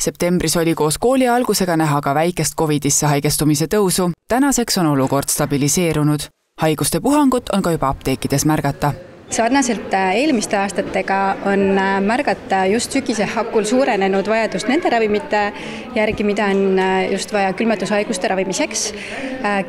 Septembris oli koos kooli algusega näha ka väikest covidisse haigestumise tõusu. Tänaseks on olukord stabiliseerunud. Haiguste puhangut on ka juba apteekides märgata. Sarnaselt eelmiste aastatega on märgata just sügise hakul suurenenud vajadust nende ravimite järgi, mida on just vaja külmetushaiguste ravimiseks.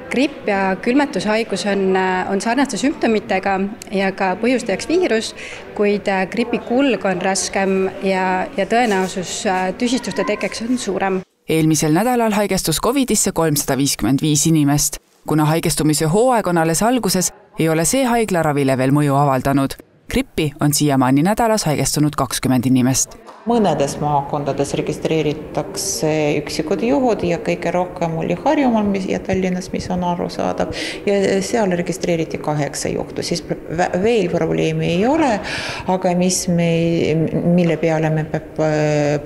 Gripp ja külmetushaigus on sarnaste sümptomitega ja ka põhjustajaks viirus, kuid gripi kulg on raskem ja tõenäosus tüsistuste tekkeks on suurem. Eelmisel nädalal haigestus covidisse 355 inimest. Kuna haigestumise hooaeg on alles alguses, ei ole see haiglaravile veel mõju avaldanud. Grippi on siiamaani nädalas haigestunud 20 inimest. Mõnedes maakondades registreeritakse üksikud juhud ja kõige rohkem oli Harjumaal ja Tallinnas, mis on arusaadav. Ja seal registreeriti 8 juhtu, siis veel probleemi ei ole, aga mille peale me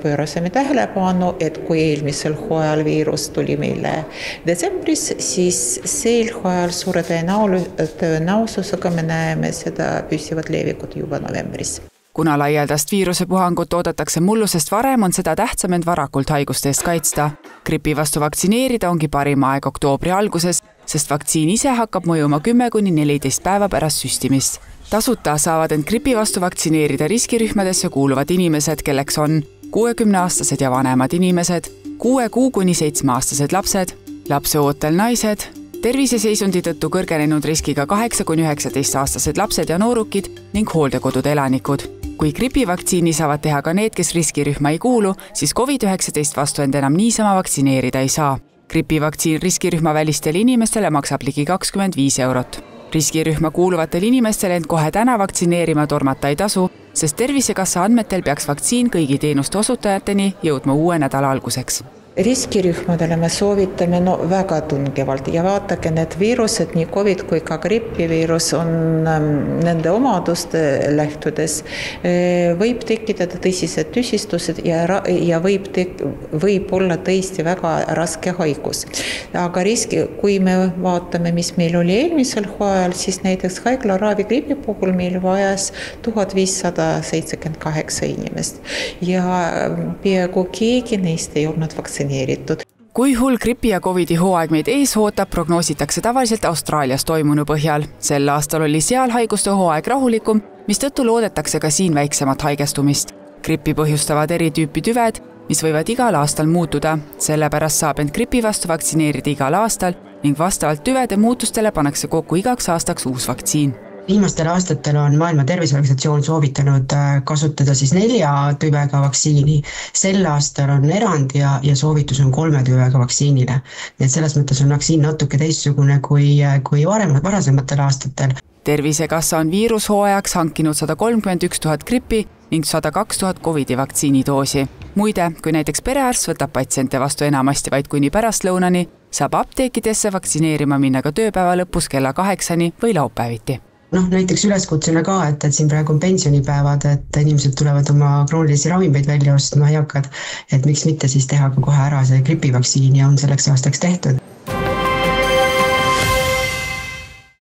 pöörasime tähelepanu, et kui eelmisel hooajal viirus tuli meile detsembris, siis sel hooajal suure tõenäosusega me näeme seda püsivat levikut juba novembris. Kuna laialdast viirusepuhangut oodatakse mullusest varem, on seda tähtsam end varakult haiguste eest kaitsta. Gripi vastu vaktsineerida ongi parim aeg oktoobri alguses, sest vaktsiin ise hakkab mõjuma 10–14 päeva pärast süstimist. Tasuta saavad end gripi vastu vaktsineerida riskirühmadesse kuuluvad inimesed, kelleks on 60-aastased ja vanemad inimesed, 6 kuu kuni 7-aastased lapsed, lapseootel naised, terviseseisundi tõttu kõrgenenud riskiga 8–19-aastased lapsed ja noorukid ning hooldekodude elanikud. Kui gripivaktsiini saavad teha ka need, kes riskirühma ei kuulu, siis COVID-19 vastu end enam niisama vaktsineerida ei saa. Gripivaktsiin riskirühma välistele inimestele maksab ligi 25 €. Riskirühma kuuluvatel inimestel end kohe täna vaktsineerima tormata ei tasu, sest Tervisekassa andmetel peaks vaktsiin kõigi teenuste osutajateni jõudma uue nädala alguseks. Riskirühmadele me soovitame väga tungevalt ja vaadake, need viirused, nii COVID kui ka gripiviirus on nende omaduste lähtudes. Võib tekitada tõsised tüsistused ja võib olla tõesti väga raske haigus. Aga kui me vaatame, mis meil oli eelmisel hooajal, siis näiteks haiglaravi gripi puhul meil vajas 1578 inimest ja peaaegu keegi neist ei olnud vaktsineeritud. Kui hull gripi ja covidi hooaeg meid ees ootab, prognoositakse tavaliselt Austraalias toimunu põhjal. Sel aastal oli seal haiguste hooaeg rahulikum, mistõttu loodetakse ka siin väiksemat haigestumist. Gripi põhjustavad eri tüüpi tüved, mis võivad igal aastal muutuda. Sellepärast saab end gripi vastu vaktsineerida igal aastal ning vastavalt tüvede muutustele pannakse kokku igaks aastaks uus vaktsiin. Viimastel aastatel on Maailma Terviseorganisatsioon soovitanud kasutada 4 tüvega vaktsiini. Sel aastal on erand ja soovitus on 3 tüvega vaktsiinile. Nii et selles mõttes on vaktsiin natuke teistsugune kui varasematel aastatel. Tervisekassa on viirushooajaks hankinud 131 000 gripi ning 102 000 covidi vaktsiinidoosi. Muide, kui näiteks perearst võtab patsiente vastu enamasti vaid kuni pärastlõunani, saab apteekidesse vaktsineerima minna ka tööpäeva lõpus kella 8 või laupäeviti. Näiteks üleskutsena ka, et siin praegu on pensionipäevad, et inimesed tulevad oma kroonilisi ravimeid välja ostma eakad, et miks mitte siis teha ka kohe ära see gripivaktsiin ja on selleks aastaks tehtud.